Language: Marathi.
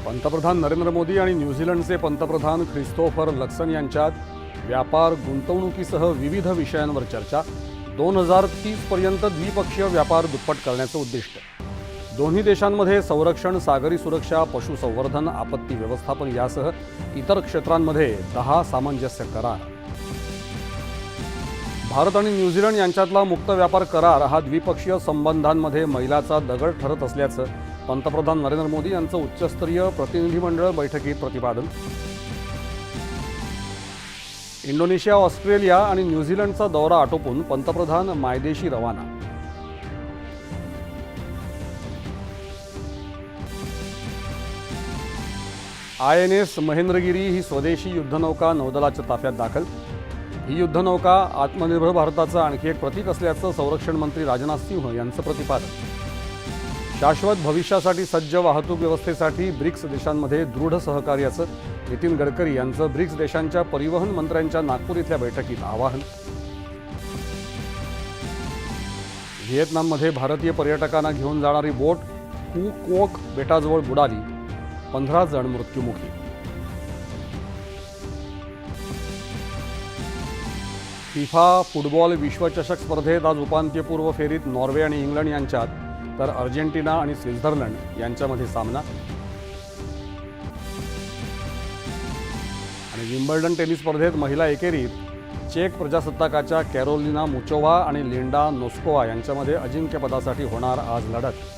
पंतप्रधान नरेंद्र मोदी आणि न्यूझीलंडचे पंतप्रधान ख्रिस्तोफर लक्सन यांच्यात व्यापार गुंतवणुकीसह विविध विषयांवर चर्चा। 2030 पर्यंत द्विपक्षीय व्यापार दुप्पट करण्याचं उद्दिष्ट। दोन्ही देशांमध्ये संरक्षण, सागरी सुरक्षा, पशुसंवर्धन, आपत्ती व्यवस्थापन यासह इतर क्षेत्रांमध्ये 10 सामंजस्य करार। भारत आणि न्यूझीलंड यांच्यातला मुक्त व्यापार करार हा द्विपक्षीय संबंधांमध्ये मैलाचा दगड ठरत असल्याचं पंतप्रधान नरेंद्र मोदी यांचं उच्चस्तरीय प्रतिनिधिमंडळ बैठकीत प्रतिपादन। इंडोनेशिया, ऑस्ट्रेलिया आणि न्यूझीलंडचा दौरा आटोपून पंतप्रधान मायदेशी रवाना। INS महेंद्रगिरी ही स्वदेशी युद्धनौका नौदलाच्या ताफ्यात दाखल। ही युद्धनौका आत्मनिर्भर भारताचं आणखी एक प्रतीक असल्याचं संरक्षण मंत्री राजनाथ सिंह यांचं प्रतिपादन। शाश्वत भविष्यासाठी सज्ज वाहतूक व्यवस्थेसाठी ब्रिक्स देशांमध्ये दृढ सहकार्याचं नितीन गडकरी यांचं ब्रिक्स देशांच्या परिवहन मंत्र्यांच्या नागपूर इथल्या बैठकीत आवाहन। व्हिएतनाममध्ये भारतीय पर्यटकांना घेऊन जाणारी बोट फू क्वोक बेटाजवळ बुडाली, 15 जण मृत्युमुखी। फिफा फुटबॉल विश्वचषक स्पर्धेत आज उपांत्यपूर्व फेरीत नॉर्वे आणि इंग्लंड यांच्यात तर अर्जेंटिना आणि स्वित्झर्लंड यांच्यामध्ये सामना। आणि विम्बल्डन टेनिस स्पर्धेत महिला एकेरीत चेक प्रजासत्ताकाच्या कॅरोलिना मुचोवा आणि लिंडा नोस्कोवा यांच्यामध्ये अजिंक्यपदासाठी होणार आज लढत।